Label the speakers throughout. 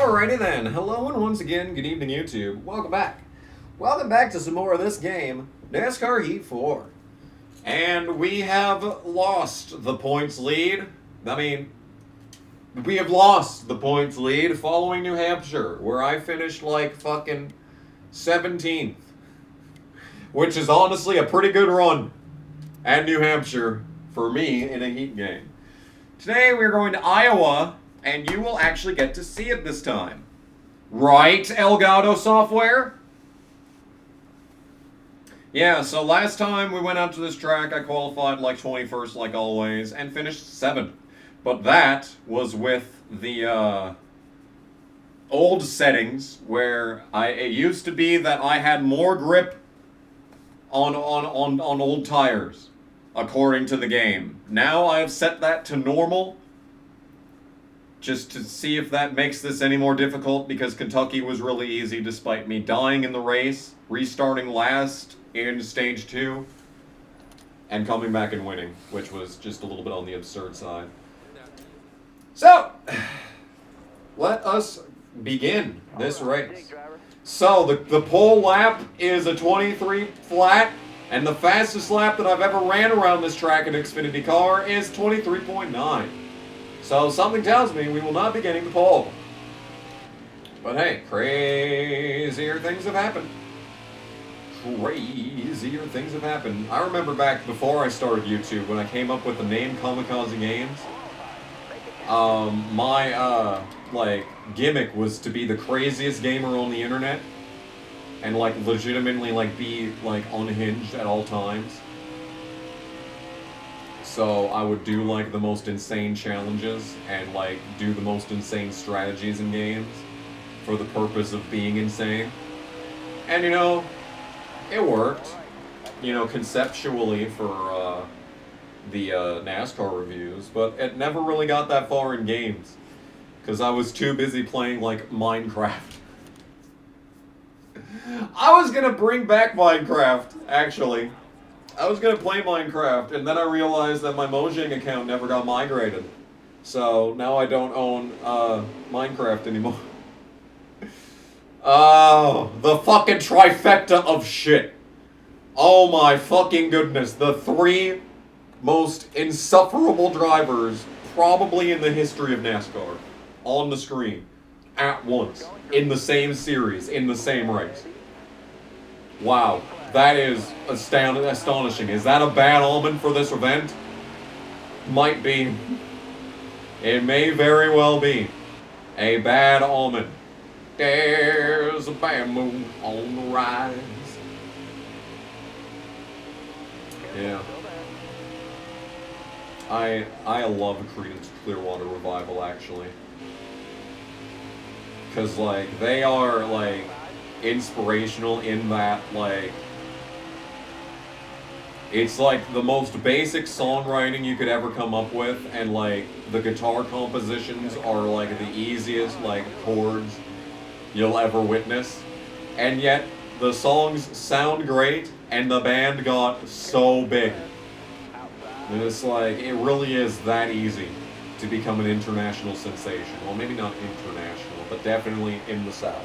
Speaker 1: Alrighty then, hello and once again, good evening YouTube. Welcome back. Welcome back to some more of this game, NASCAR Heat 4. And we have lost the points lead. We have lost the points lead following New Hampshire, where I finished like fucking 17th. Which is honestly a pretty good run at New Hampshire for me in a Heat game. Today we're going to Iowa, and you will actually get to see it this time. Right, Elgato Software? Yeah, so last time we went out to this track, I qualified like 21st like always, and finished 7th. But that was with the old settings, where it used to be that I had more grip on old tires, according to the game. Now I have set that to normal, just to see if that makes this any more difficult, because Kentucky was really easy despite me dying in the race, restarting last in stage 2, and coming back and winning, which was just a little bit on the absurd side. So, let us begin this race. So, the pole lap is a 23 flat, and the fastest lap that I've ever ran around this track in Xfinity car is 23.9. So something tells me we will not be getting the pole. But hey, crazier things have happened. Crazier things have happened. I remember back before I started YouTube, when I came up with the name Kamikaze Games, my gimmick was to be the craziest gamer on the internet and like legitimately like be like unhinged at all times. So I would do like the most insane challenges and like do the most insane strategies in games for the purpose of being insane. And you know, it worked, you know, conceptually for the NASCAR reviews, but it never really got that far in games because I was too busy playing like Minecraft. I was gonna bring back Minecraft, actually. I was gonna play Minecraft, and then I realized that my Mojang account never got migrated. So now I don't own Minecraft anymore. Oh, the fucking trifecta of shit. Oh my fucking goodness. The 3 most insufferable drivers probably in the history of NASCAR on the screen at once, in the same series, in the same race. Wow. That is astonishing. Is that a bad omen for this event? Might be. It may very well be a bad omen. There's a bad moon on the rise. Yeah. I love Creedence Clearwater Revival, actually. Because, like, they are, like, inspirational in that, like, it's like the most basic songwriting you could ever come up with, and like the guitar compositions are like the easiest like chords you'll ever witness, and yet the songs sound great and the band got so big. And it's like, it really is that easy to become an international sensation. Well, maybe not international, but definitely in the South.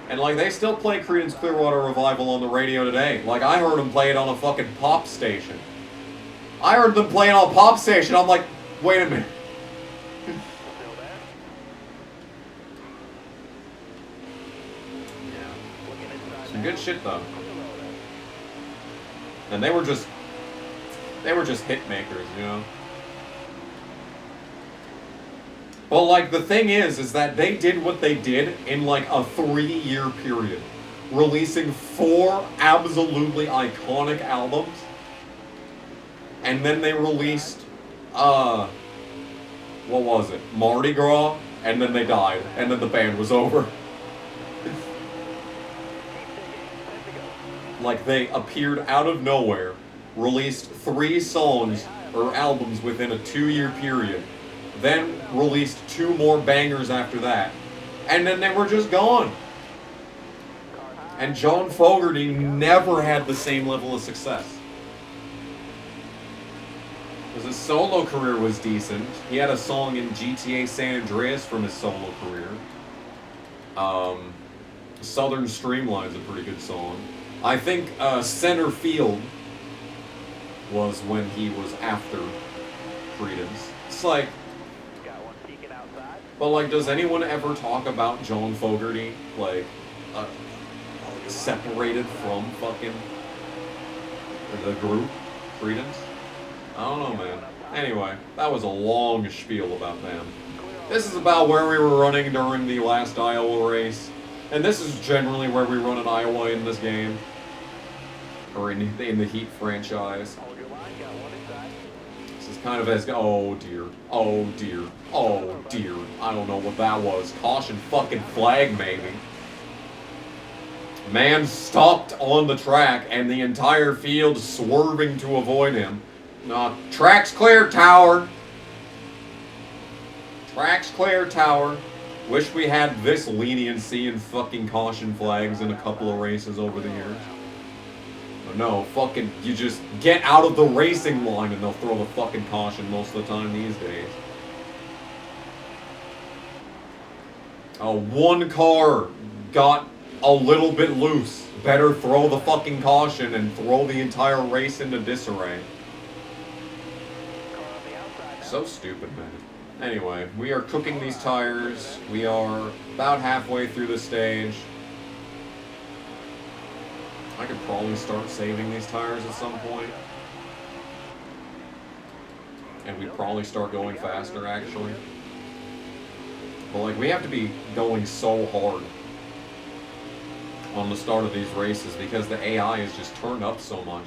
Speaker 1: And, like, they still play Creedence Clearwater Revival on the radio today. Like, I heard them play it on a fucking pop station. I heard them play it on a pop station. I'm like, wait a minute. Yeah. Some good shit, though. And they were just hit makers, you know? Well, like, the thing is that they did what they did in, like, a 3-year period. Releasing 4 absolutely iconic albums. And then they released, what was it? Mardi Gras, and then they died. And then the band was over. Like, they appeared out of nowhere, released 3 songs, or albums within a 2-year period, then released 2 more bangers after that, and then they were just gone. And John Fogerty never had the same level of success. His solo career was decent. He had a song in GTA San Andreas from his solo career. Southern Streamline's a pretty good song. I think Center Field was when he was after Credence. It's like, but like, does anyone ever talk about John Fogerty, like, separated from fucking the group, Credence? I don't know, man. Anyway, that was a long spiel about them. This is about where we were running during the last Iowa race. And this is generally where we run in Iowa in this game. Or in the Heat franchise. This is kind of as... Oh, dear. Oh, dear. Oh, dear. I don't know what that was. Caution fucking flag, maybe. Man stopped on the track and the entire field swerving to avoid him. Track's clear, Tower. Track's clear, Tower. Wish we had this leniency and fucking caution flags in a couple of races over the years. But no, fucking, you just get out of the racing line and they'll throw the fucking caution most of the time these days. One car got a little bit loose. Better throw the fucking caution and throw the entire race into disarray. So stupid, man. Anyway, we are cooking these tires. We are about halfway through the stage. I could probably start saving these tires at some point. And we'd probably start going faster, actually. But, like, we have to be going so hard on the start of these races because the AI is just turned up so much.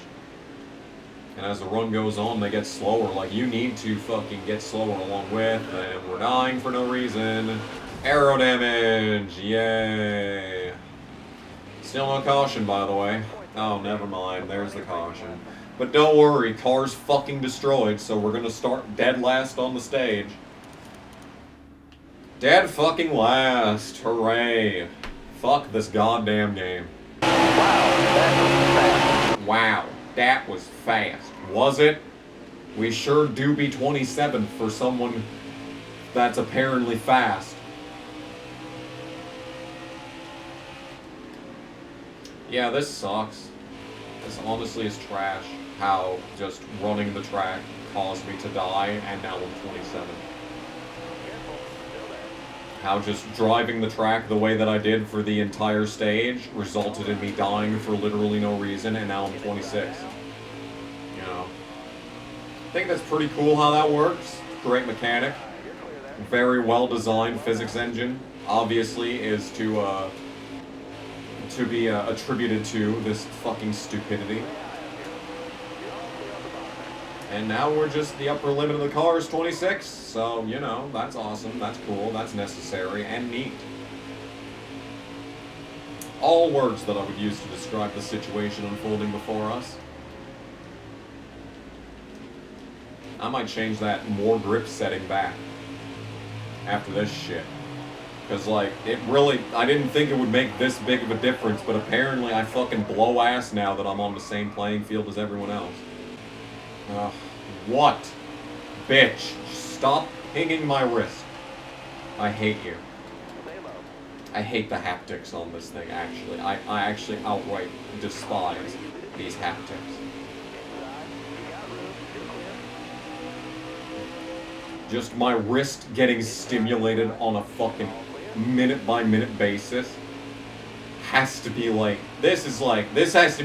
Speaker 1: And as the run goes on, they get slower. Like, you need to fucking get slower along with, and we're dying for no reason. Aero damage! Yay! Still no caution, by the way. Oh, never mind. There's the caution. But don't worry, car's fucking destroyed, so we're gonna start dead last on the stage. Dead fucking last! Hooray! Fuck this goddamn game. Wow. That was fast. Was it? We sure do be 27th for someone that's apparently fast. Yeah, this sucks. This honestly is trash. How just running the track caused me to die, and now I'm 27. How just driving the track the way that I did for the entire stage resulted in me dying for literally no reason, and now I'm 26. You know. I think that's pretty cool how that works. Great mechanic. Very well designed physics engine. Obviously is to be attributed to this fucking stupidity. And now we're just, the upper limit of the car is 26, so, you know, that's awesome, that's cool, that's necessary, and neat. All words that I would use to describe the situation unfolding before us. I might change that more grip setting back after this shit. Because, like, it really, I didn't think it would make this big of a difference, but apparently I fucking blow ass now that I'm on the same playing field as everyone else. What? Bitch. Stop pinging my wrist. I hate you. I hate the haptics on this thing, actually. I actually outright despise these haptics. Just my wrist getting stimulated on a fucking minute-by-minute basis has to be like, this has to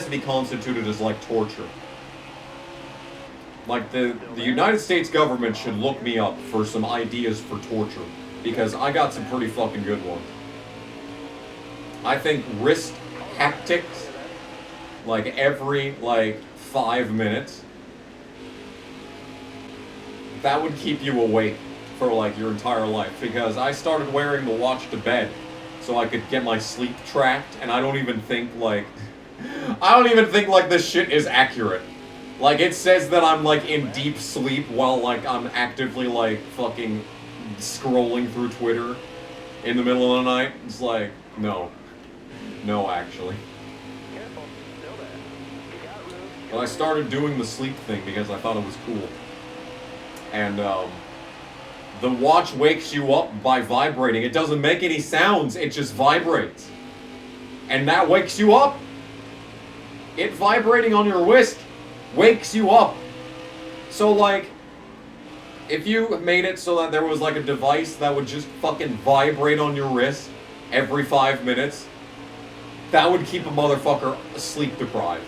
Speaker 1: be constituted as like torture. Like, the United States government should look me up for some ideas for torture, because I got some pretty fucking good ones. I think wrist haptics, like, every, 5 minutes, that would keep you awake for, your entire life, because I started wearing the watch to bed so I could get my sleep tracked, and I don't even think, this shit is accurate. Like, it says that I'm, in deep sleep while, I'm actively, fucking scrolling through Twitter in the middle of the night. It's like, no. No, actually. But I started doing the sleep thing because I thought it was cool. And the watch wakes you up by vibrating. It doesn't make any sounds, it just vibrates. And that wakes you up. It vibrating on your wrist wakes you up. So like, if you made it so that there was like a device that would just fucking vibrate on your wrist every 5 minutes, that would keep a motherfucker sleep deprived.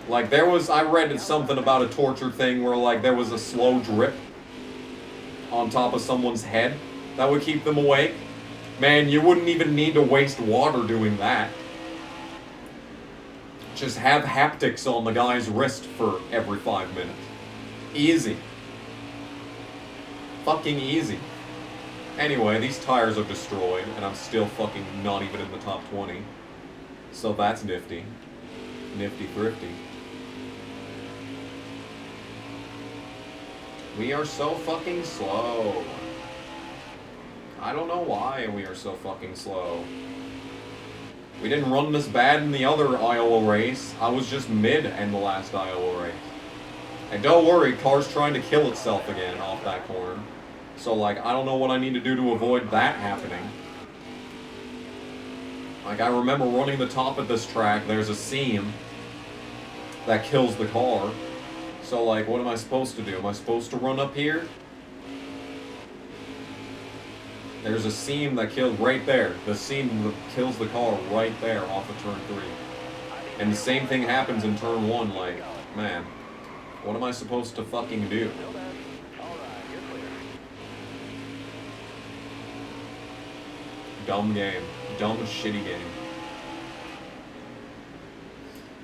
Speaker 1: Like I read something about a torture thing where like there was a slow drip on top of someone's head that would keep them awake. Man, you wouldn't even need to waste water doing that. Just have haptics on the guy's wrist for every 5 minutes. Easy. Fucking easy. Anyway, these tires are destroyed, and I'm still fucking not even in the top 20. So that's nifty. Nifty thrifty. We are so fucking slow. I don't know why we are so fucking slow. We didn't run this bad in the other Iowa race. I was just mid in the last Iowa race. And don't worry, car's trying to kill itself again off that corner. So like, I don't know what I need to do to avoid that happening. Like, I remember running the top of this track, there's a seam that kills the car. So like, what am I supposed to do? Am I supposed to run up here? There's a seam that kills right there. The seam that kills the car right there off of turn 3. And the same thing happens in turn 1, like, man, what am I supposed to fucking do? Dumb game. Dumb, shitty game.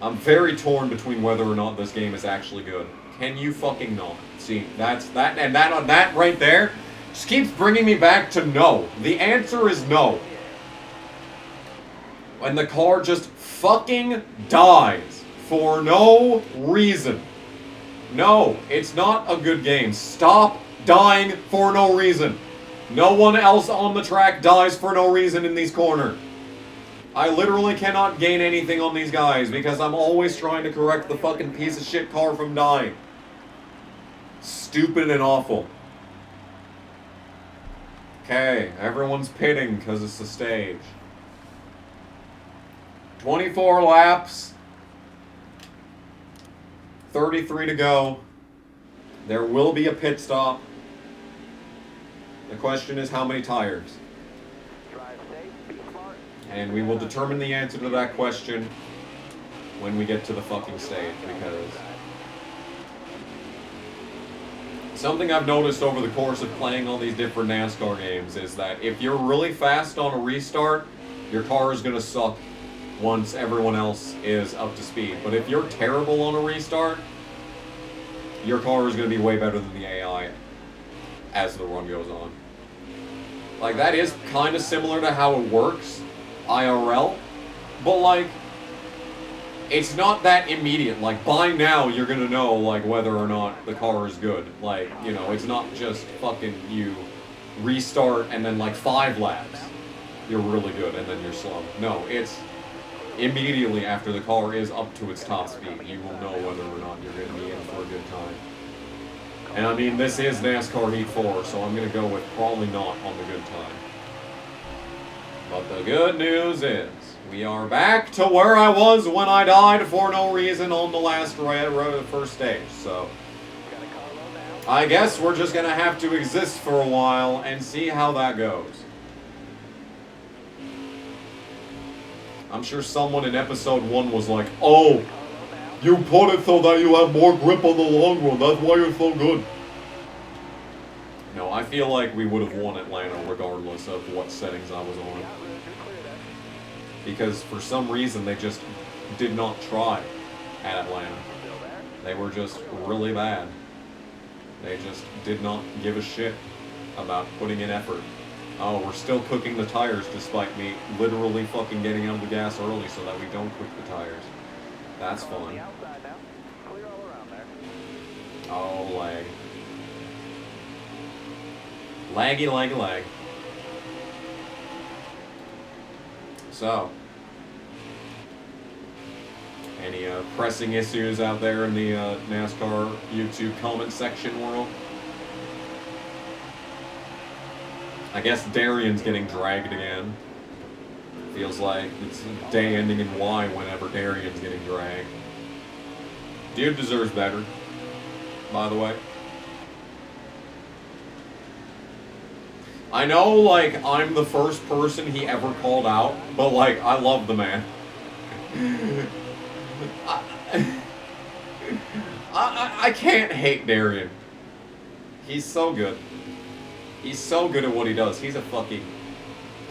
Speaker 1: I'm very torn between whether or not this game is actually good. Can you fucking not? See, that right there just keeps bringing me back to no. The answer is no. When the car just fucking dies for no reason. No, it's not a good game. Stop dying for no reason. No one else on the track dies for no reason in these corners. I literally cannot gain anything on these guys because I'm always trying to correct the fucking piece of shit car from dying. Stupid and awful. Okay, everyone's pitting because it's the stage. 24 laps. 33 to go. There will be a pit stop. The question is how many tires? And we will determine the answer to that question when we get to the fucking stage, because something I've noticed over the course of playing all these different NASCAR games is that if you're really fast on a restart, your car is going to suck once everyone else is up to speed. But if you're terrible on a restart, your car is going to be way better than the AI as the run goes on. Like, that is kind of similar to how it works IRL, but like, it's not that immediate. Like, by now you're gonna know like whether or not the car is good. Like, you know, it's not just fucking you restart and then like 5 laps you're really good and then you're slow. No, it's immediately after the car is up to its top speed, you will know whether or not you're gonna be in for a good time. And I mean, this is NASCAR Heat 4, so I'm gonna go with probably not on the good time. But the good news is, we are back to where I was when I died for no reason on the last first stage. So, I guess we're just going to have to exist for a while and see how that goes. I'm sure someone in episode 1 was like, oh, you put it so that you have more grip on the long run. That's why you're so good. No, I feel like we would have won Atlanta regardless of what settings I was on. Because for some reason they just did not try at Atlanta. They were just really bad. They just did not give a shit about putting in effort. Oh, we're still cooking the tires despite me literally fucking getting out of the gas early so that we don't cook the tires. That's fun. Oh, lag. Laggy, laggy, lag. So, Any pressing issues out there in the NASCAR YouTube comment section world? I guess Darian's getting dragged again. Feels like it's a day ending in Y whenever Darian's getting dragged. Dude deserves better, by the way. I know, like, I'm the first person he ever called out, but, like, I love the man. I can't hate Darian. He's so good. He's so good at what he does. He's a fucking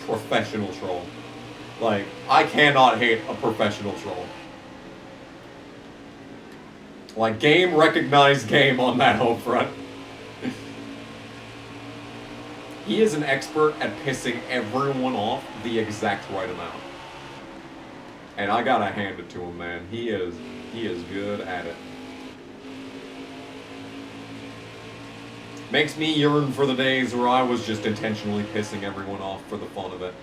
Speaker 1: professional troll. Like, I cannot hate a professional troll. Like, game recognized game on that home front. He is an expert at pissing everyone off the exact right amount. And I gotta hand it to him, man. He is good at it. Makes me yearn for the days where I was just intentionally pissing everyone off for the fun of it.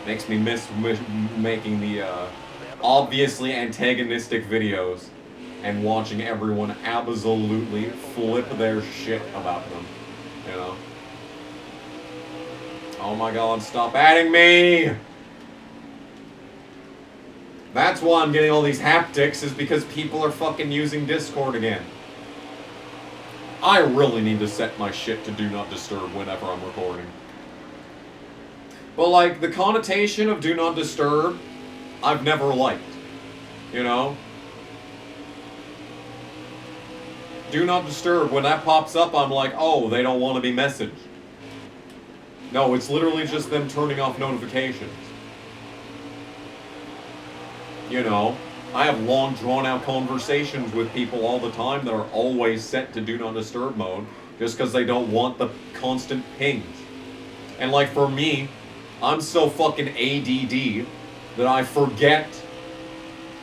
Speaker 1: Makes me miss making the obviously antagonistic videos and watching everyone absolutely flip their shit about them, you know? Oh my god, stop adding me! That's why I'm getting all these haptics, is because people are fucking using Discord again. I really need to set my shit to Do Not Disturb whenever I'm recording. But, like, the connotation of Do Not Disturb, I've never liked. You know? Do Not Disturb, when that pops up, I'm like, oh, they don't want to be messaged. No, it's literally just them turning off notifications. You know? I have long, drawn-out conversations with people all the time that are always set to Do Not Disturb mode, just because they don't want the constant pings. And, like, for me, I'm so fucking ADD that I forget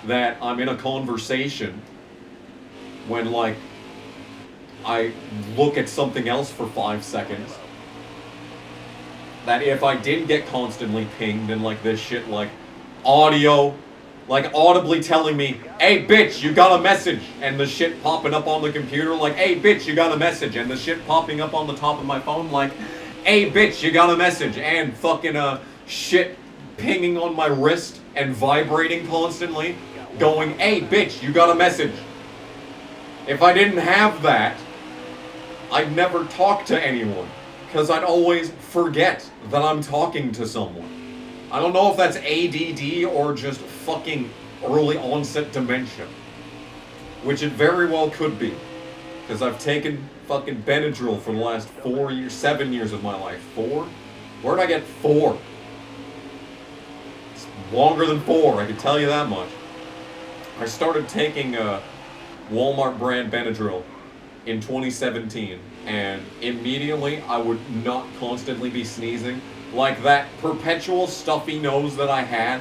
Speaker 1: that I'm in a conversation when, like, I look at something else for 5 seconds. That if I didn't get constantly pinged and, like, this shit, like, audio, like, audibly telling me, hey, bitch, you got a message, and the shit popping up on the computer, like, hey, bitch, you got a message, and the shit popping up on the top of my phone, like, hey, bitch, you got a message, and fucking, shit pinging on my wrist and vibrating constantly, going, hey, bitch, you got a message. If I didn't have that, I'd never talk to anyone, because I'd always forget that I'm talking to someone. I don't know if that's ADD or just fucking early onset dementia, which it very well could be, because I've taken fucking Benadryl for the last 7 years of my life. 4? Where'd I get 4? It's longer than 4, I can tell you that much. I started taking Walmart brand Benadryl in 2017, and immediately I would not constantly be sneezing. Like that perpetual stuffy nose that I had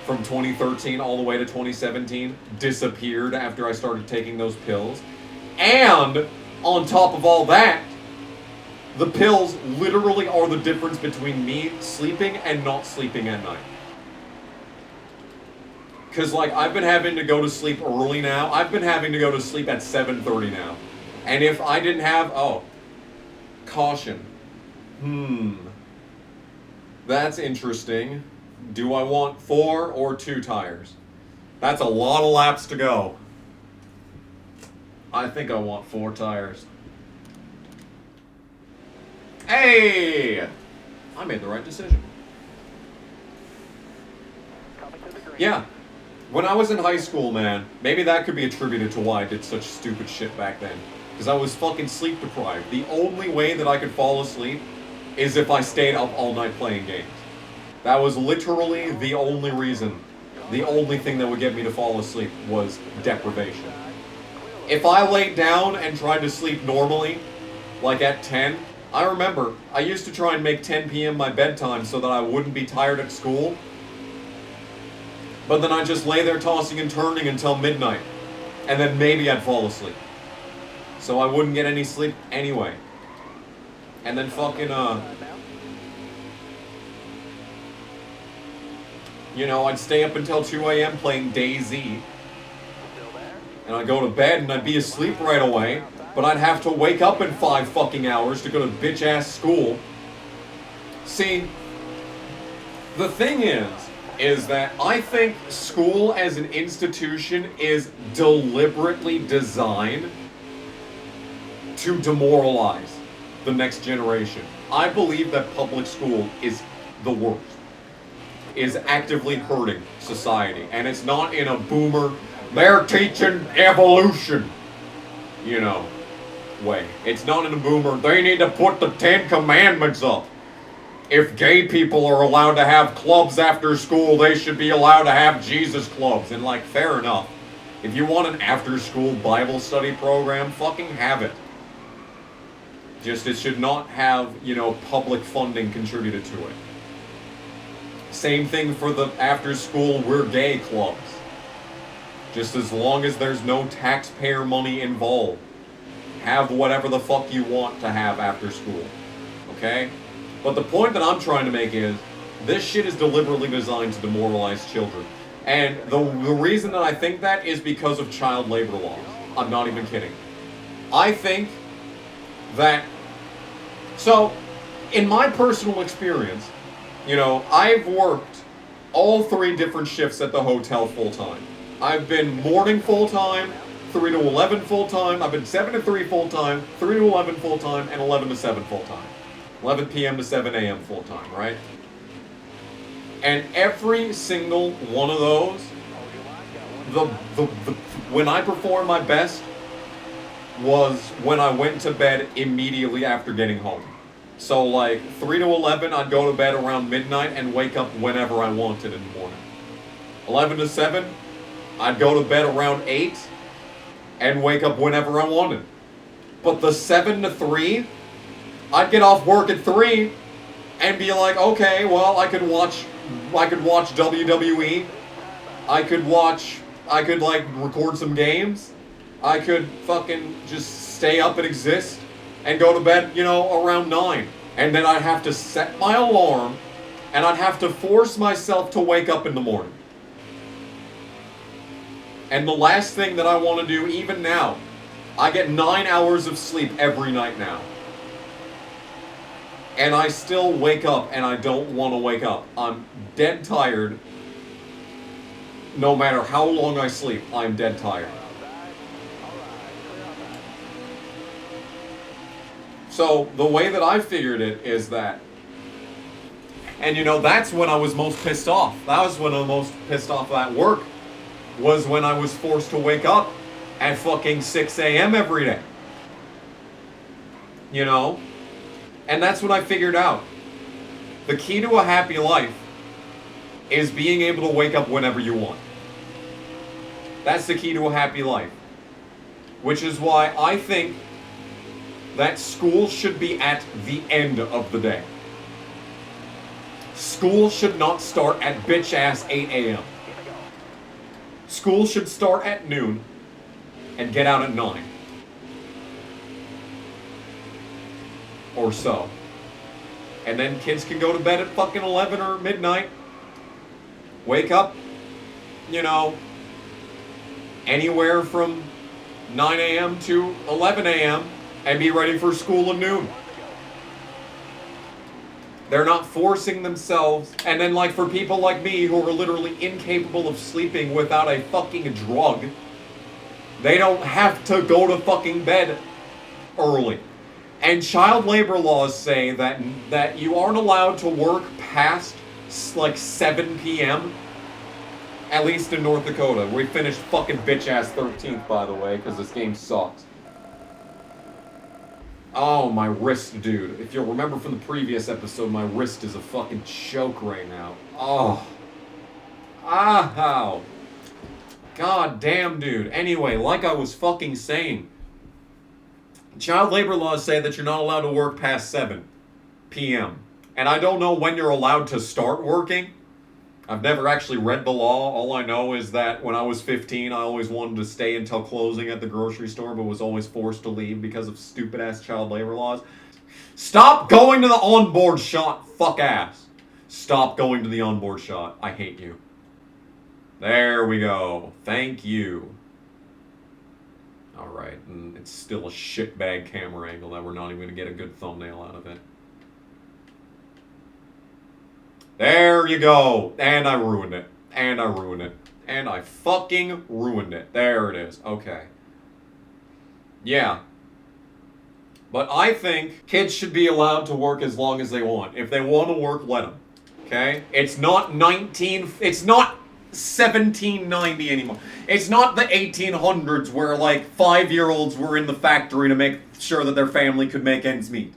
Speaker 1: from 2013 all the way to 2017 disappeared after I started taking those pills. And on top of all that, the pills literally are the difference between me sleeping and not sleeping at night. Because, like, I've been having to go to sleep early now. I've been having to go to sleep at 7:30 now. And if I didn't have... Oh. Caution. That's interesting. Do I want 4 or 2 tires? That's a lot of laps to go. I think I want 4 tires. Hey! I made the right decision. Yeah. When I was in high school, man, maybe that could be attributed to why I did such stupid shit back then. Because I was fucking sleep deprived. The only way that I could fall asleep is if I stayed up all night playing games. That was literally the only reason. The only thing that would get me to fall asleep was deprivation. If I laid down and tried to sleep normally, like at 10, I remember I used to try and make 10 p.m. my bedtime so that I wouldn't be tired at school. But then I'd just lay there tossing and turning until midnight. And then maybe I'd fall asleep. So I wouldn't get any sleep anyway. And then fucking, you know, I'd stay up until 2 a.m. playing DayZ. And I'd go to bed and I'd be asleep right away. But I'd have to wake up in 5 fucking hours to go to bitch-ass school. See, the thing is that I think school as an institution is deliberately designed to demoralize the next generation. I believe that public school is the worst. Is actively hurting society. And it's not in a boomer, they're teaching evolution, you know, way. It's not in a boomer, they need to put the 10 Commandments up. If gay people are allowed to have clubs after school, they should be allowed to have Jesus clubs. And like, fair enough. If you want an after-school Bible study program, fucking have it. Just, it should not have, you know, public funding contributed to it. Same thing for the after-school We're Gay clubs. Just as long as there's no taxpayer money involved, have whatever the fuck you want to have after school. Okay? But the point that I'm trying to make is, this shit is deliberately designed to demoralize children. And the reason that I think that is because of child labor laws. I'm not even kidding. I think that... So, in my personal experience, you know, I've worked all 3 different shifts at the hotel full-time. I've been morning full-time, 3 to 11 full-time, I've been 7 to 3 full-time, 3 to 11 full-time, and 11 to 7 full-time. 11 p.m. to 7 a.m. full-time, right? And every single one of those, when I performed my best was when I went to bed immediately after getting home. So like 3 to 11, I'd go to bed around midnight and wake up whenever I wanted in the morning. 11 to 7, I'd go to bed around 8 and wake up whenever I wanted. But the 7 to 3, I'd get off work at 3 and be like, okay, well, I could watch WWE. I could like record some games. I could fucking just stay up and exist. And go to bed, you know, around 9. And then I'd have to set my alarm, and I'd have to force myself to wake up in the morning. And the last thing that I want to do, even now, I get 9 hours of sleep every night now. And I still wake up, and I don't want to wake up. I'm dead tired. No matter how long I sleep, I'm dead tired. So, the way that I figured it is that, and you know, that's when I was most pissed off. That was when I was most pissed off at work, was when I was forced to wake up at fucking 6 a.m. every day. You know? And that's what I figured out. The key to a happy life is being able to wake up whenever you want. That's the key to a happy life. Which is why I think that school should be at the end of the day. School should not start at bitch-ass 8 a.m. School should start at noon and get out at 9. Or so. And then kids can go to bed at fucking 11 or midnight. Wake up, you know, anywhere from 9 a.m. to 11 a.m. and be ready for school at noon. They're not forcing themselves. And then, like, for people like me who are literally incapable of sleeping without a fucking drug, they don't have to go to fucking bed early. And child labor laws say that you aren't allowed to work past, like, 7 p.m., at least in North Dakota. We finished fucking bitch-ass 13th, by the way, because this game sucks. Oh, my wrist, dude. If you'll remember from the previous episode, my wrist is a fucking choke right now. Oh. Ow. God damn, dude. Anyway, like I was fucking saying, child labor laws say that you're not allowed to work past 7 p.m. And I don't know when you're allowed to start working. I've never actually read the law. All I know is that when I was 15, I always wanted to stay until closing at the grocery store, but was always forced to leave because of stupid-ass child labor laws. Stop going to the onboard shot, fuck ass. Stop going to the onboard shot. I hate you. There we go. Thank you. Alright, and it's still a shitbag camera angle that we're not even going to get a good thumbnail out of it. There you go. And I ruined it. And I ruined it. And I fucking ruined it. There it is. Okay. Yeah. But I think kids should be allowed to work as long as they want. If they want to work, let them. Okay? It's not 1790 anymore. It's not the 1800s where like 5-year-olds were in the factory to make sure that their family could make ends meet.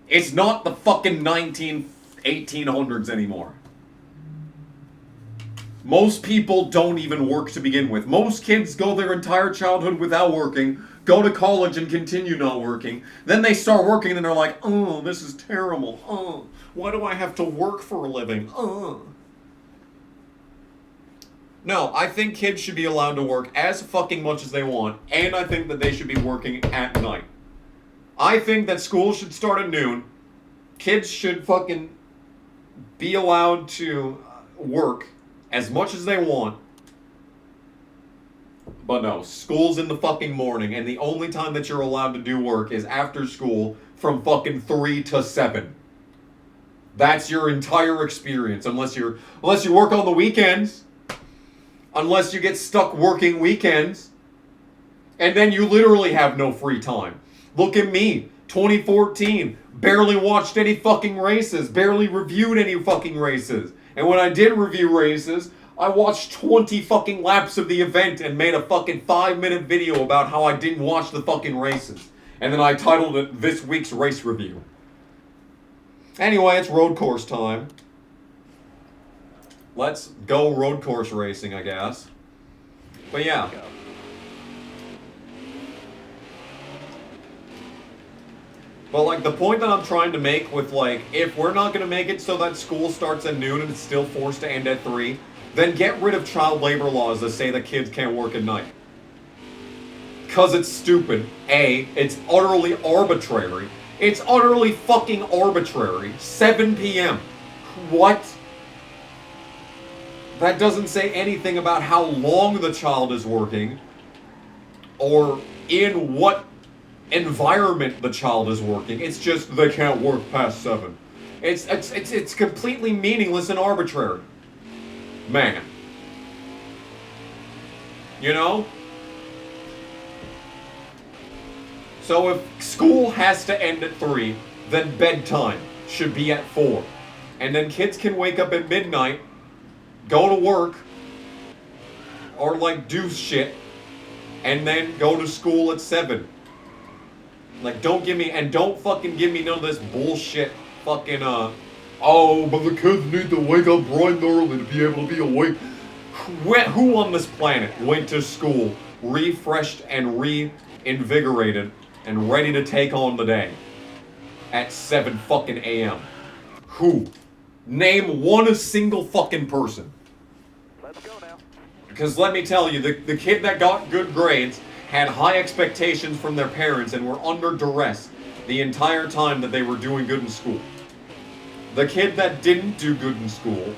Speaker 1: It's not the fucking 1800s anymore. Most people don't even work to begin with. Most kids go their entire childhood without working, go to college and continue not working. Then they start working and they're like, oh, this is terrible. Oh, why do I have to work for a living? Oh. No, I think kids should be allowed to work as fucking much as they want, and I think that they should be working at night. I think that school should start at noon. Kids should fucking be allowed to work as much as they want. But no, school's in the fucking morning, and the only time that you're allowed to do work is after school from fucking 3 to 7. That's your entire experience, unless you work on the weekends. Unless you get stuck working weekends. And then you literally have no free time. Look at me, 2014, barely watched any fucking races, barely reviewed any fucking races. And when I did review races, I watched 20 fucking laps of the event and made a fucking 5-minute video about how I didn't watch the fucking races. And then I titled it This Week's Race Review. Anyway, it's road course time. Let's go road course racing, I guess. But yeah. But like the point that I'm trying to make with like, if we're not going to make it so that school starts at noon and it's still forced to end at 3, then get rid of child labor laws that say that kids can't work at night. Because it's stupid. A, it's utterly arbitrary. It's utterly fucking arbitrary. 7 p.m. What? That doesn't say anything about how long the child is working or in what environment the child is working. It's just they can't work past 7. It's completely meaningless and arbitrary. Man. You know? So if school has to end at 3, then bedtime should be at 4. And then kids can wake up at midnight, go to work, or like do shit, and then go to school at 7. Like don't fucking give me none of this bullshit fucking oh, but the kids need to wake up bright and early to be able to be awake. Who on this planet went to school refreshed and reinvigorated and ready to take on the day at 7 fucking a.m.? Who? Name one single fucking person.
Speaker 2: Let's go now.
Speaker 1: Because let me tell you, the kid that got good grades had high expectations from their parents and were under duress the entire time that they were doing good in school. The kid that didn't do good in school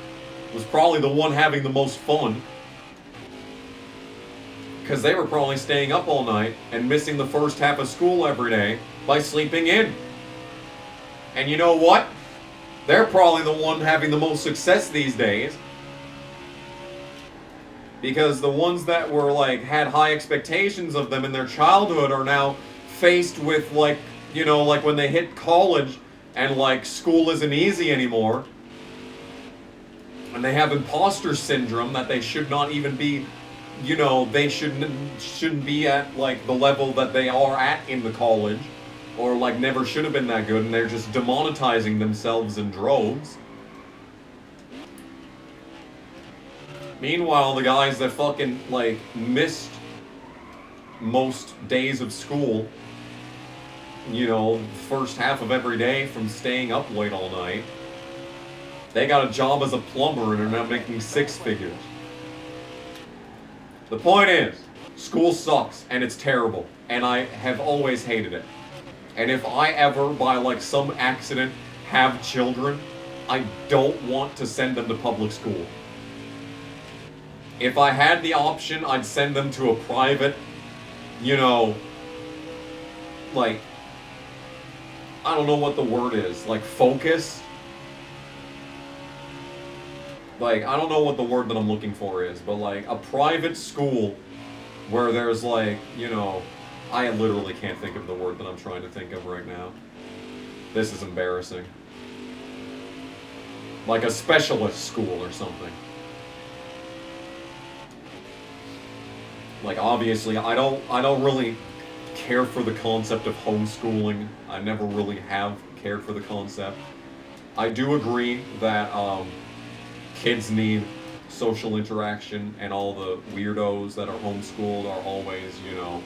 Speaker 1: was probably the one having the most fun, because they were probably staying up all night and missing the first half of school every day by sleeping in. And you know what? They're probably the one having the most success these days, because the ones that were like had high expectations of them in their childhood are now faced with like, you know, like when they hit college and like school isn't easy anymore, and they have imposter syndrome that they should not even be, you know, they shouldn't be at like the level that they are at in the college, or like never should have been that good, and they're just demonetizing themselves in droves. Meanwhile, the guys that fucking like missed most days of school, you know, the first half of every day from staying up late all night, they got a job as a plumber and are now making 6 figures. The point is, school sucks and it's terrible, and I have always hated it. And if I ever, by like some accident, have children, I don't want to send them to public school. If I had the option, I'd send them to a private, you know, like, I don't know what the word is, like focus? Like, I don't know what the word that I'm looking for is, but like a private school where there's like, you know, I literally can't think of the word that I'm trying to think of right now. This is embarrassing. Like a specialist school or something. Like, obviously, I don't really care for the concept of homeschooling. I never really have cared for the concept. I do agree that kids need social interaction, and all the weirdos that are homeschooled are always, you know,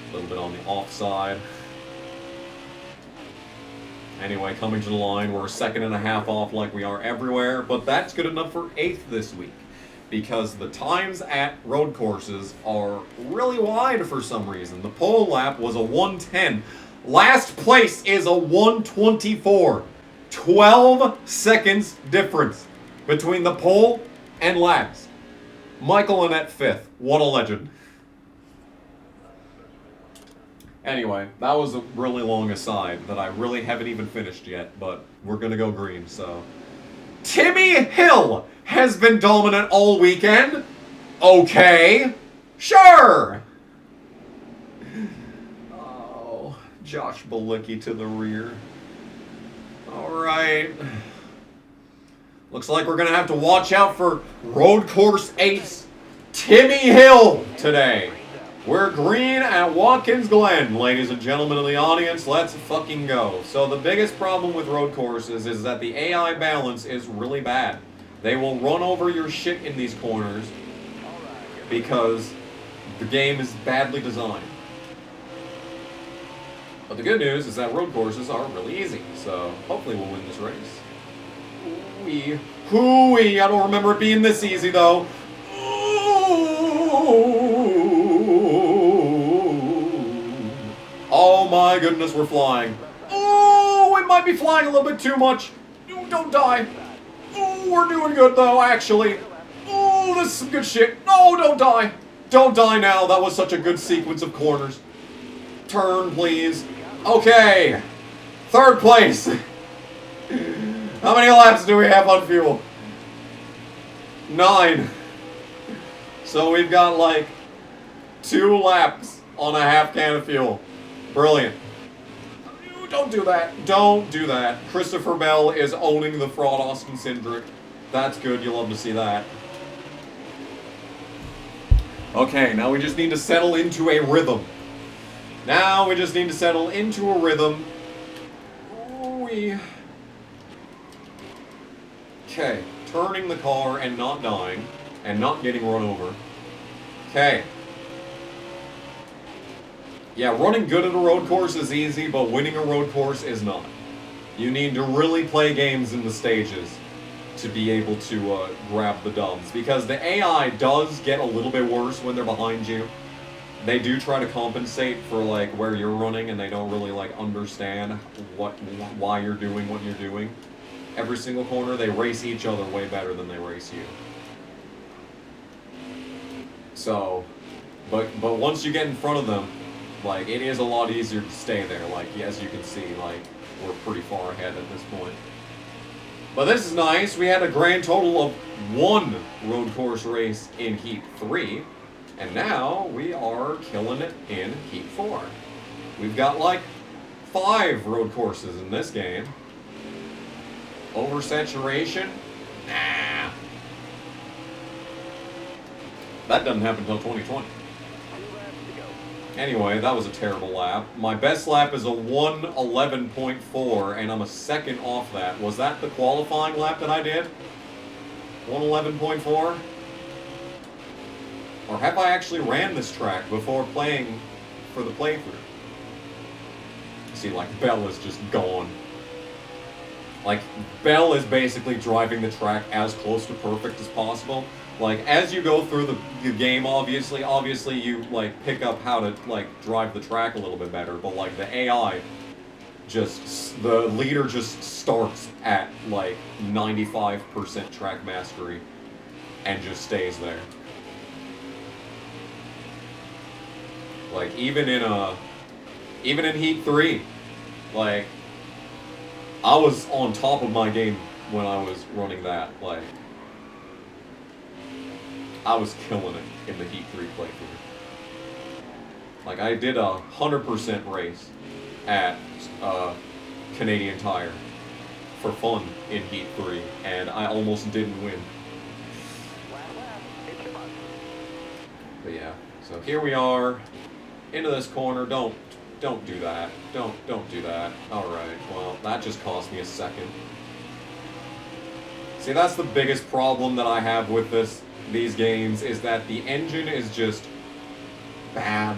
Speaker 1: a little bit on the offside. Anyway, coming to the line, we're a second and a half off like we are everywhere, but that's good enough for 8th this week, because the times at road courses are really wide for some reason. The pole lap was a 1:10. Last place is a 1:24. 12 seconds difference between the pole and laps. Michael Annette 5th. What a legend. Anyway, that was a really long aside that I really haven't even finished yet, but we're gonna go green, so. Timmy Hill has been dominant all weekend. Okay, sure. Oh, Josh Balicki to the rear. All right. Looks like we're going to have to watch out for road course ace Timmy Hill today. We're green at Watkins Glen, ladies and gentlemen of the audience. Let's fucking go. So the biggest problem with road courses is that the AI balance is really bad. They will run over your shit in these corners because the game is badly designed. But the good news is that road courses are really easy, so hopefully we'll win this race. Hooey, I don't remember it being this easy though. Oh my goodness, we're flying. Oh, we might be flying a little bit too much. Ooh, don't die. Oh, we're doing good though, actually. Oh, this is some good shit. No, don't die. Don't die now. That was such a good sequence of corners. Turn, please. Okay. 3rd place. How many laps do we have on fuel? 9. So we've got like 2 laps on a half can of fuel. Brilliant. Don't do that. Don't do that. Christopher Bell is owning the fraud Austin Cindric. That's good. You'll love to see that. Okay, now we just need to settle into a rhythm. Now we just need to settle into a rhythm. Okay, turning the car and not dying, and not getting run over. Okay. Yeah, running good at a road course is easy, but winning a road course is not. You need to really play games in the stages to be able to grab the dubs, because the AI does get a little bit worse when they're behind you. They do try to compensate for like where you're running, and they don't really like understand why you're doing what you're doing. Every single corner, they race each other way better than they race you. So, but once you get in front of them, like, it is a lot easier to stay there. Like, as you can see, like, we're pretty far ahead at this point. But this is nice. We had a grand total of 1 road course race in Heat 3. And now we are killing it in Heat 4. We've got, like, 5 road courses in this game. Oversaturation? Nah. That doesn't happen until 2020. Anyway, that was a terrible lap. My best lap is a 1:11.4, and I'm a second off that. Was that the qualifying lap that I did? 1:11.4? Or have I actually ran this track before playing for the playthrough? See, like, Bell is just gone. Like, Bell is basically driving the track as close to perfect as possible. Like, as you go through the game, obviously you, like, pick up how to, like, drive the track a little bit better, but, like, the AI the leader just starts at, like, 95% track mastery and just stays there. Like, even in Heat 3, like, I was on top of my game when I was running that, like, I was killing it in the Heat 3 playthrough. Like, I did a 100% race at Canadian Tire for fun in Heat 3, and I almost didn't win. But yeah, so here we are, into this corner. Don't do that. Don't do that. Alright, well, that just cost me a second. See, that's the biggest problem that I have with these games, is that the engine is just bad.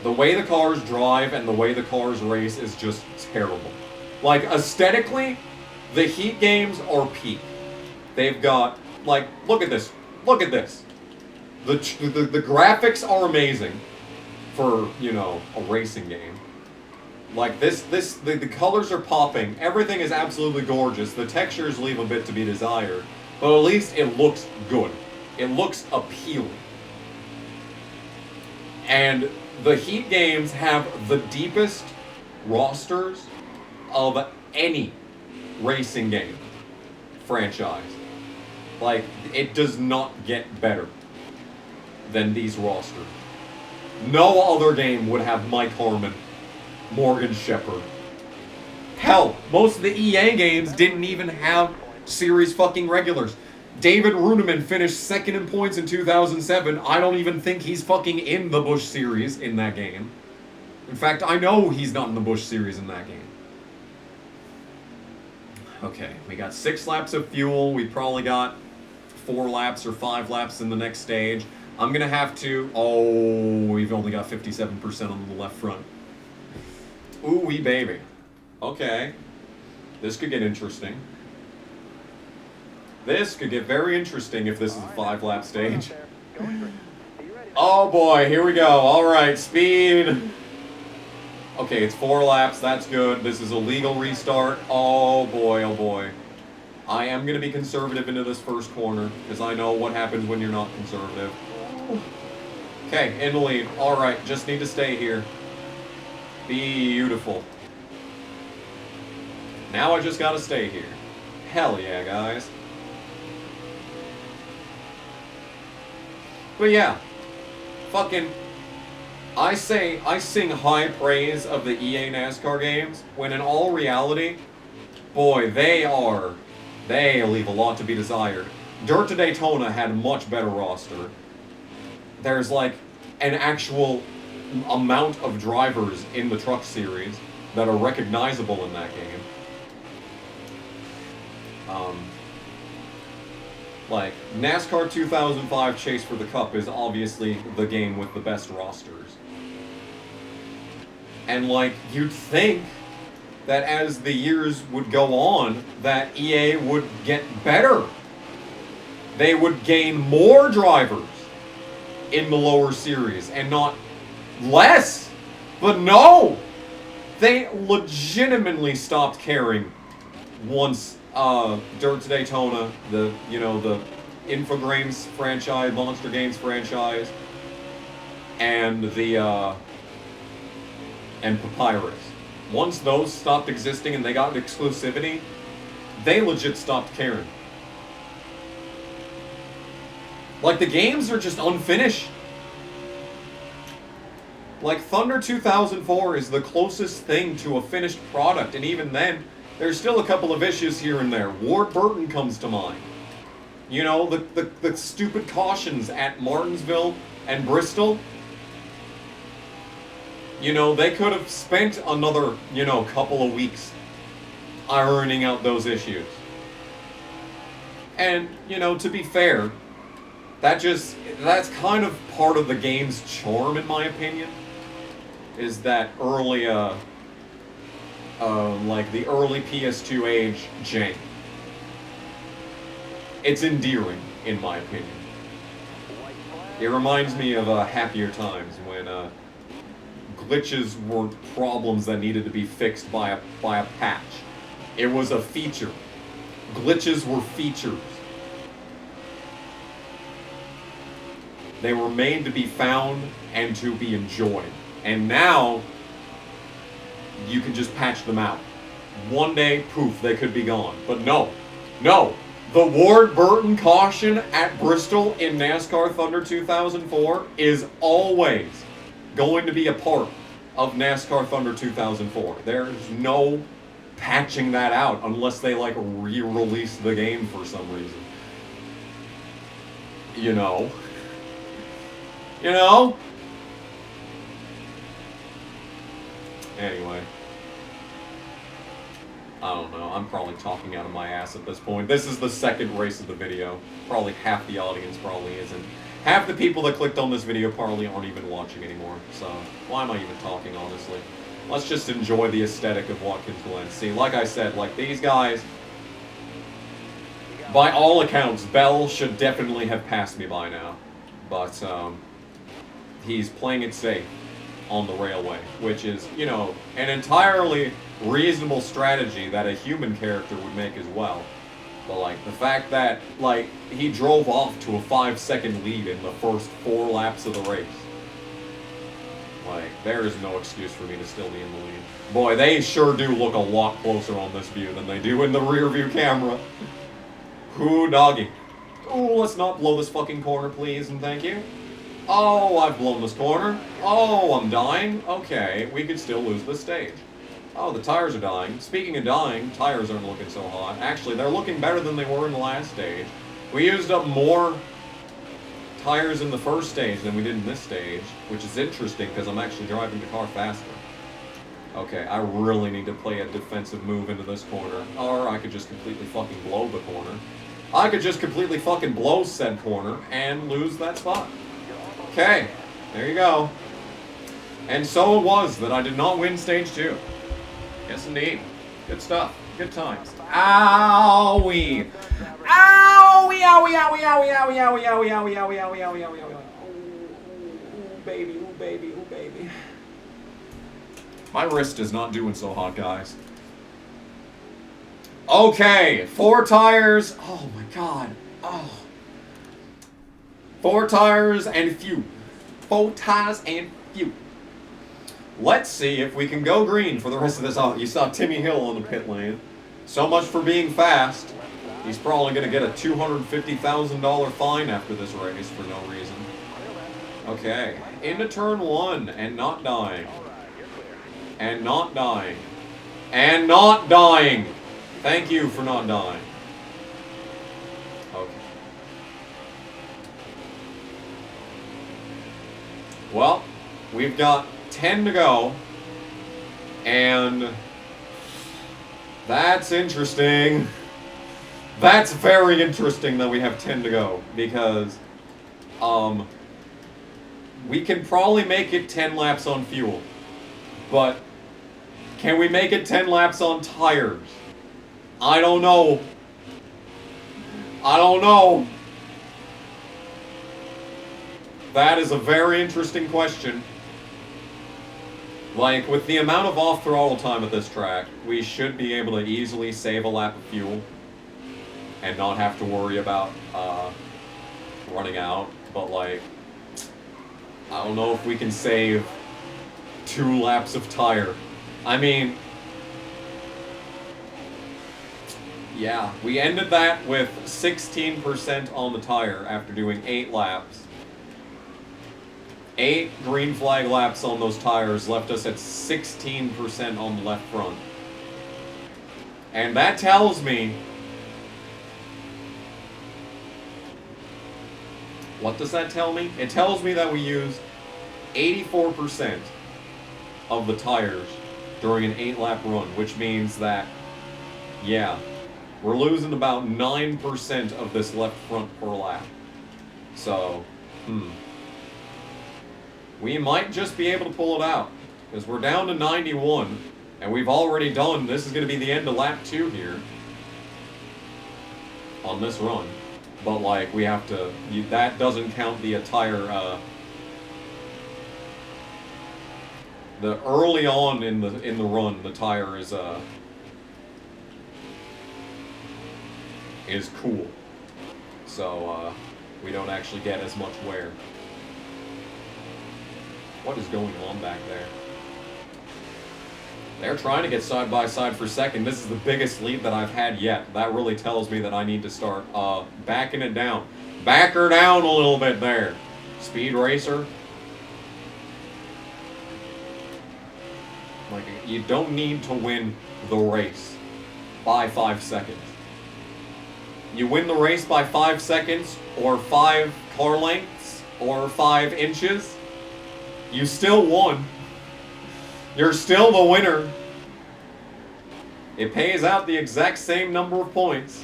Speaker 1: The way the cars drive and the way the cars race is just terrible. Like, aesthetically, the Heat games are peak. They've got, like, look at this. Look at this. The graphics are amazing for, you know, a racing game. Like, the colors are popping. Everything is absolutely gorgeous. The textures leave a bit to be desired. But at least it looks good. It looks appealing. And the Heat games have the deepest rosters of any racing game franchise. Like, it does not get better than these rosters. No other game would have Mike Harmon, Morgan Shepherd. Hell, most of the EA games didn't even have series fucking regulars. David Runeman finished second in points in 2007. I don't even think he's fucking in the Busch series in that game. In fact, I know he's not in the Busch series in that game. Okay, we got 6 laps of fuel. We probably got 4 laps or 5 laps in the next stage. I'm gonna have to... Oh, we've only got 57% on the left front. Ooh-wee baby. Okay. This could get interesting. This could get very interesting if this is a 5-lap stage. Oh boy, here we go. Alright, speed. Okay, it's 4 laps. That's good. This is a legal restart. Oh boy, oh boy. I am going to be conservative into this first corner, because I know what happens when you're not conservative. Okay, in the lead. Alright, just need to stay here. Beautiful. Now I just gotta stay here. Hell yeah, guys. But yeah, fucking, I sing high praise of the EA NASCAR games, when in all reality, boy, they leave a lot to be desired. Dirt to Daytona had a much better roster. There's like an actual amount of drivers in the truck series that are recognizable in that game. Like, NASCAR 2005 Chase for the Cup is obviously the game with the best rosters. And, like, you'd think that as the years would go on, that EA would get better. They would gain more drivers in the lower series, and not less. But no! They legitimately stopped caring once Dirt to Daytona, the Infogrames franchise, Monster Games franchise, and and Papyrus. Once those stopped existing and they got exclusivity, they legit stopped caring. Like, the games are just unfinished. Like, Thunder 2004 is the closest thing to a finished product, and even then, there's still a couple of issues here and there. Ward Burton comes to mind. You know, the stupid cautions at Martinsville and Bristol. You know, they could have spent another, couple of weeks ironing out those issues. And, to be fair, that's kind of part of the game's charm, in my opinion, is that early, like the early PS2 age jank. It's endearing, in my opinion. It reminds me of happier times when glitches weren't problems that needed to be fixed by a patch. It was a feature. Glitches were features. They were made to be found and to be enjoyed. And now, you can just patch them out. One day, poof, they could be gone. But no. No. The Ward Burton caution at Bristol in NASCAR Thunder 2004 is always going to be a part of NASCAR Thunder 2004. There's no patching that out unless they, like, re-release the game for some reason. You know? You know? Anyway. I don't know. I'm probably talking out of my ass at this point. This is the second race of the video. Probably half the audience probably isn't. Half the people that clicked on this video probably aren't even watching anymore. So, why am I even talking, honestly? Let's just enjoy the aesthetic of Watkins Glen. See, like I said, like, these guys, by all accounts, Bell should definitely have passed me by now. But, he's playing it safe on the railway, which is, you know, an entirely reasonable strategy that a human character would make as well. But, like, the fact that, like, he drove off to a 5-second lead in the first 4 laps of the race. Like, there is no excuse for me to still be in the lead. Boy, they sure do look a lot closer on this view than they do in the rear view camera. Whoo, doggy. Ooh, let's not blow this fucking corner, please, and thank you. Oh, I've blown this corner. Oh, I'm dying. Okay, we could still lose this stage. Oh, the tires are dying. Speaking of dying, tires aren't looking so hot. Actually, they're looking better than they were in the last stage. We used up more tires in the first stage than we did in this stage, which is interesting because I'm actually driving the car faster. Okay, I really need to play a defensive move into this corner, or I could just completely fucking blow the corner. I could just completely fucking blow said corner and lose that spot. Okay, there you go. And so it was that I did not win stage 2. Yes, indeed. Good stuff. Good times. Owie! Owie! Owie! Owie! Owie! Owie! Owie! Owie! Owie! Owie! Owie! Owie! Owie! Owie! Owie! Ooh, baby! Ooh, baby! Ooh, baby! My wrist is not doing so hot, guys. Okay, 4 tires. Oh my god. Oh. 4 tires and few. 4 tires and few. Let's see if we can go green for the rest of this. Oh, you saw Timmy Hill on the pit lane. So much for being fast. He's probably going to get a $250,000 fine after this race for no reason. Okay, into turn 1 and not dying. And not dying. And not dying. Thank you for not dying. Okay. Well, we've got 10 to go, and that's interesting. That's very interesting that we have 10 to go, because we can probably make it 10 laps on fuel, but can we make it 10 laps on tires? I don't know. I don't know. That is a very interesting question. Like, with the amount of off-throttle time at this track, we should be able to easily save a lap of fuel and not have to worry about running out. But, like, I don't know if we can save 2 laps of tire. I mean, yeah, we ended that with 16% on the tire after doing 8 laps. 8 green flag laps on those tires left us at 16% on the left front. And that tells me... What does that tell me? It tells me that we used 84% of the tires during an 8-lap run, which means that, yeah, we're losing about 9% of this left front per lap. So, we might just be able to pull it out, because we're down to 91, and we've already done, this is going to be the end of lap 2 here, on this run. But, like, we have to... that doesn't count the entire, the early on in the run, the tire is cool. So, we don't actually get as much wear. What is going on back there? They're trying to get side by side for second. This is the biggest lead that I've had yet. That really tells me that I need to start backing it down. Back her down a little bit there. Speed racer. Like, you don't need to win the race by 5 seconds. You win the race by 5 seconds, or 5 car lengths, or 5 inches, you still won. You're still the winner. It pays out the exact same number of points.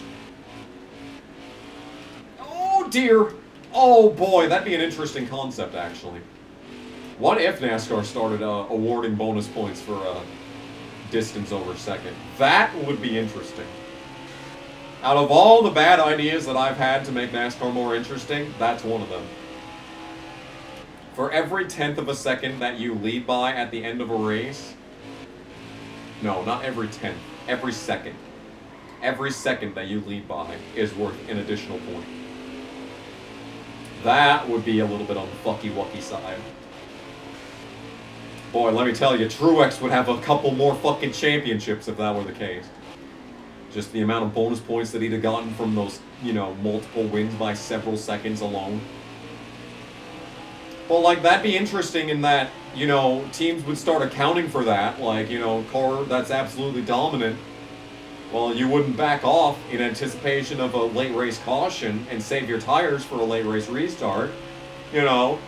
Speaker 1: Oh dear. Oh boy, that'd be an interesting concept, actually. What if NASCAR started awarding bonus points for distance over second? That would be interesting. Out of all the bad ideas that I've had to make NASCAR more interesting, that's one of them. For every 1/10 of a second that you lead by at the end of a race, no, not every 10th, every second. Every second that you lead by is worth an additional point. That would be a little bit on the fucky-wucky side. Boy, let me tell you, Truex would have a couple more fucking championships if that were the case. Just the amount of bonus points that he'd have gotten from those, you know, multiple wins by several seconds alone. Well, like, that'd be interesting in that, you know, teams would start accounting for that. Like, you know, car that's absolutely dominant. Well, you wouldn't back off in anticipation of a late race caution and save your tires for a late race restart. You know,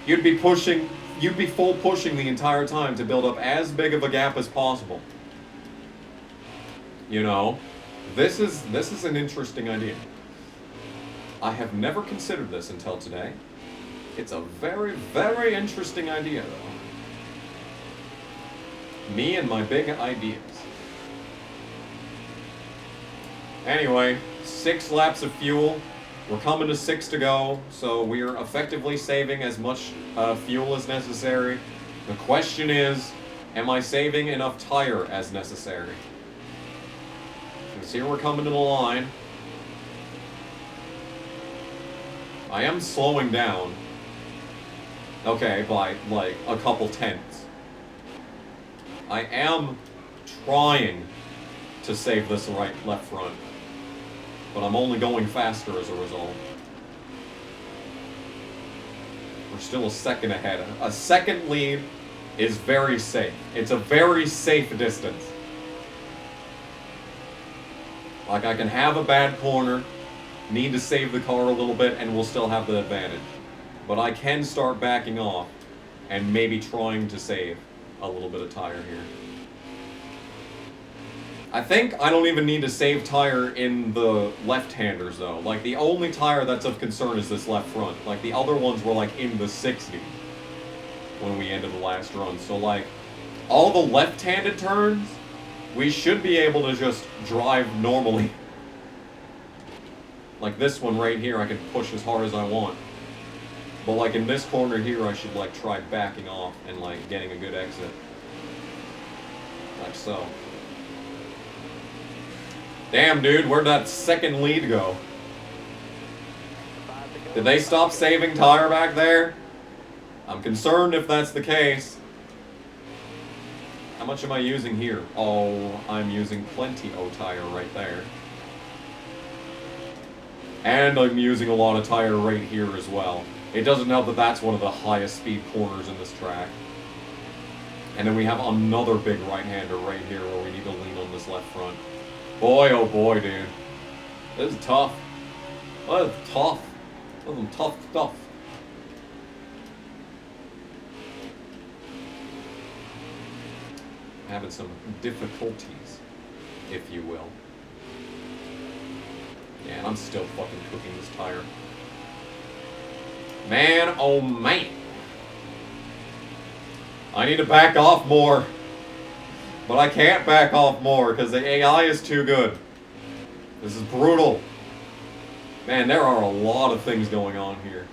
Speaker 1: you'd be full pushing the entire time to build up as big of a gap as possible. You know, this is an interesting idea. I have never considered this until today. It's a very, very interesting idea, though. Me and my big ideas. Anyway, 6 laps of fuel. We're coming to 6 to go, so we're effectively saving as much fuel as necessary. The question is, am I saving enough tire as necessary? Because here we're coming to the line. I am slowing down. Okay, by like a couple tenths. I am trying to save this left front, but I'm only going faster as a result. We're still a second ahead. A second lead is very safe. It's a very safe distance. Like, I can have a bad corner, need to save the car a little bit, and we'll still have the advantage. But I can start backing off and maybe trying to save a little bit of tire here. I think I don't even need to save tire in the left-handers, though. Like, the only tire that's of concern is this left front. Like, the other ones were, like, in the 60s when we ended the last run. So, like, all the left-handed turns, we should be able to just drive normally. Like this one right here, I can push as hard as I want. But like in this corner here, I should like try backing off and like getting a good exit. Like so. Damn, dude, where'd that second lead go? Did they stop saving tire back there? I'm concerned if that's the case. How much am I using here? Oh, I'm using plenty of tire right there. And I'm using a lot of tire right here as well. It doesn't help that that's one of the highest speed corners in this track. And then we have another big right-hander right here where we need to lean on this left front. Boy, oh boy, dude. This is tough. That is tough. This is some tough stuff. Having some difficulties, if you will. Yeah, and I'm still fucking cooking this tire. Man, oh man. I need to back off more. But I can't back off more because the AI is too good. This is brutal. Man, there are a lot of things going on here.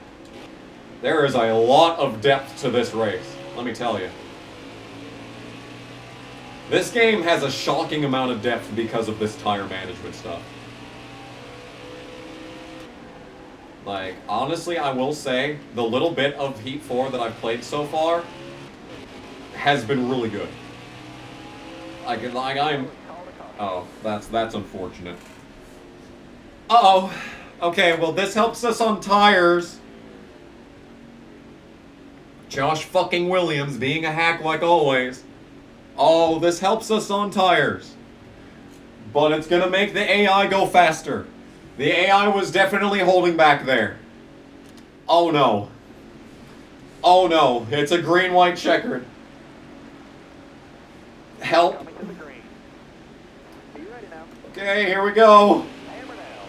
Speaker 1: There is a lot of depth to this race, let me tell you. This game has a shocking amount of depth because of this tire management stuff. Like, honestly, I will say, the little bit of Heat 4 that I've played so far has been really good. Oh, that's unfortunate. Uh-oh. Okay, well, this helps us on tires. Josh fucking Williams being a hack like always. Oh, this helps us on tires. But it's gonna make the AI go faster. The AI was definitely holding back there. Oh no. Oh no, it's a green-white checkered. Help. Okay, here we go.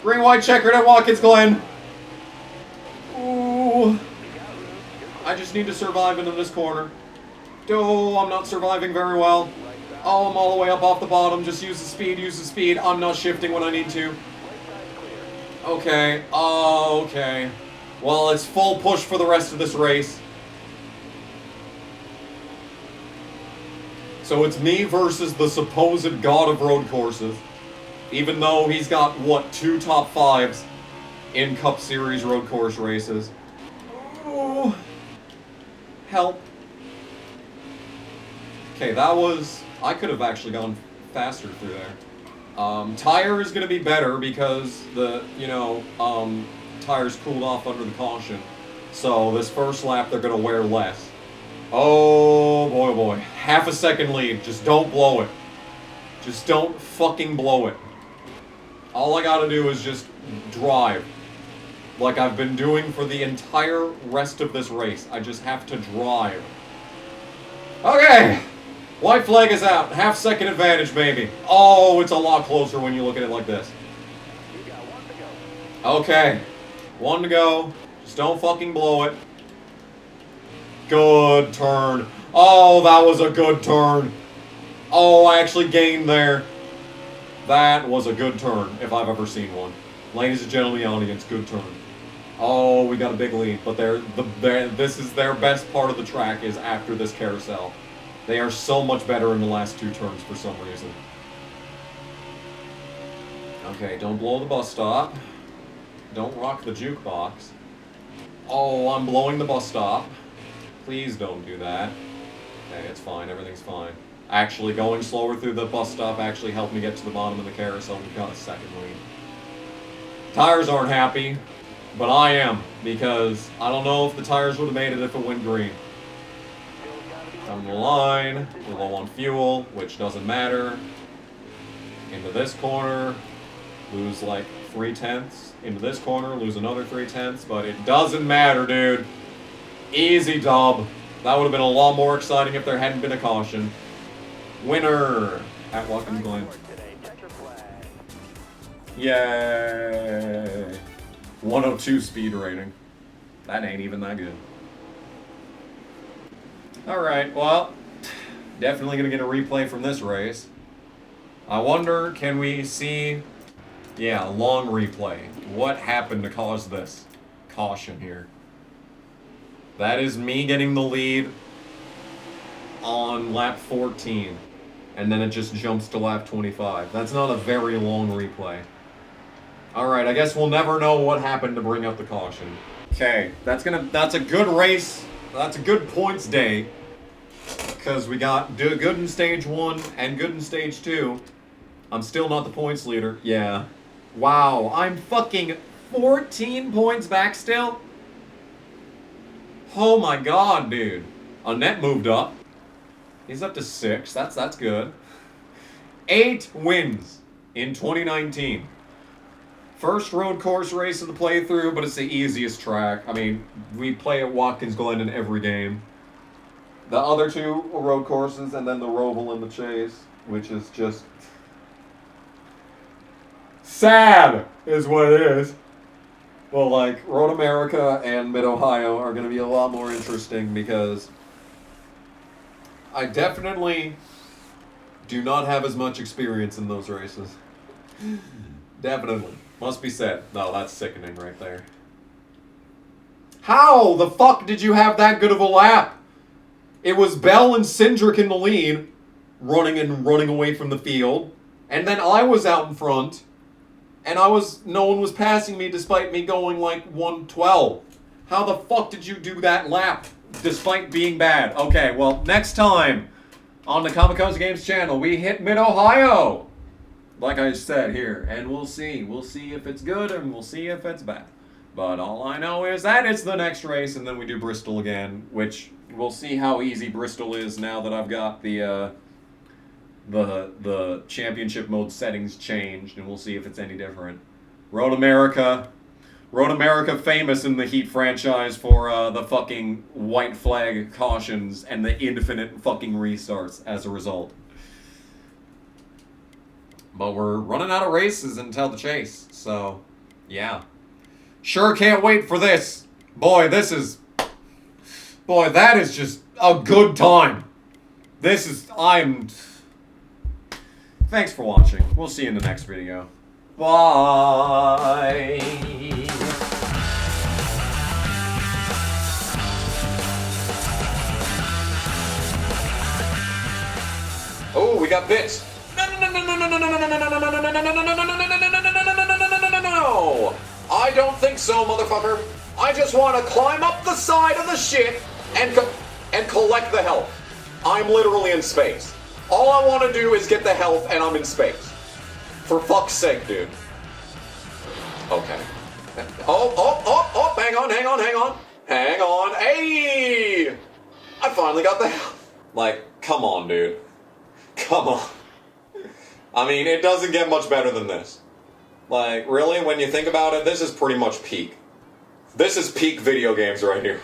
Speaker 1: Green-white checkered at Watkins Glen. Ooh. I just need to survive into this corner. Oh, I'm not surviving very well. Oh, I'm all the way up off the bottom. Just use the speed, use the speed. I'm not shifting when I need to. Okay. Oh, okay. Well, it's full push for the rest of this race. So it's me versus the supposed god of road courses. Even though he's got, what, 2 top 5s in Cup Series road course races. Oh. Help. Okay, that was... I could have actually gone faster through there. Tire is going to be better because the, tires cooled off under the caution. So this first lap, they're going to wear less. Oh, boy, oh boy. Half a second lead. Just don't blow it. Just don't fucking blow it. All I gotta do is just drive. Like I've been doing for the entire rest of this race. I just have to drive. Okay! White flag is out. Half second advantage, maybe. Oh, it's a lot closer when you look at it like this. Okay. 1 to go. Just don't fucking blow it. Good turn. Oh, that was a good turn. Oh, I actually gained there. That was a good turn, if I've ever seen one. Ladies and gentlemen, the audience, good turn. Oh, we got a big lead, but this is their best part of the track is after this carousel. They are so much better in the last 2 turns for some reason. Okay, don't blow the bus stop. Don't rock the jukebox. Oh, I'm blowing the bus stop. Please don't do that. Okay, it's fine, everything's fine. Actually, going slower through the bus stop actually helped me get to the bottom of the carousel. We've got a second lead. Tires aren't happy, but I am, because I don't know if the tires would have made it if it went green. Down the line, we're low on fuel, which doesn't matter. Into this corner, lose like 3/10. Into this corner, lose another 3/10, but it doesn't matter, dude. Easy dub. That would have been a lot more exciting if there hadn't been a caution. Winner at Watkins Glen. Yay! 102 speed rating. That ain't even that good. Alright, well, definitely going to get a replay from this race. I wonder, can we see... Yeah, long replay. What happened to cause this caution here? That is me getting the lead on lap 14. And then it just jumps to lap 25. That's not a very long replay. Alright, I guess we'll never know what happened to bring up the caution. Okay, that's a good race. That's a good points day. Because we got good in stage 1 and good in stage 2. I'm still not the points leader. Yeah. Wow, I'm fucking 14 points back still? Oh my god, dude. Annette moved up. He's up to 6. That's good. 8 wins in 2019. First road course race of the playthrough, but it's the easiest track. I mean, we play at Watkins Glen in every game. The other 2 road courses, and then the Roval and the Chase, which is just... sad, is what it is. Well, like, Road America and Mid-Ohio are going to be a lot more interesting because I definitely do not have as much experience in those races. Definitely. Must be said. No, that's sickening right there. How the fuck did you have that good of a lap? It was Bell and Cindric in the lead, running away from the field, and then I was out in front, and no one was passing me despite me going like 112. How the fuck did you do that lap despite being bad? Okay, well, next time on the Kamikaze Games channel, we hit Mid-Ohio, like I said here, and we'll see. We'll see if it's good and we'll see if it's bad. But all I know is that it's the next race, and then we do Bristol again, which we'll see how easy Bristol is now that I've got the championship mode settings changed, and we'll see if it's any different. Road America famous in the Heat franchise for the fucking white flag cautions and the infinite fucking restarts as a result. But we're running out of races until the chase, so yeah. Sure can't wait for this. Boy, that is just a good time. Thanks for watching. We'll see you in the next video. Bye. Oh, we got bits. No! I don't think so, motherfucker. I just want to climb up the side of the ship and collect the health. I'm literally in space. All I want to do is get the health, and I'm in space. For fuck's sake, dude. Okay. Oh, hang on. Hey! I finally got the health. Like, come on, dude. Come on. I mean, it doesn't get much better than this. Like, really, when you think about it, this is pretty much peak. This is peak video games right here.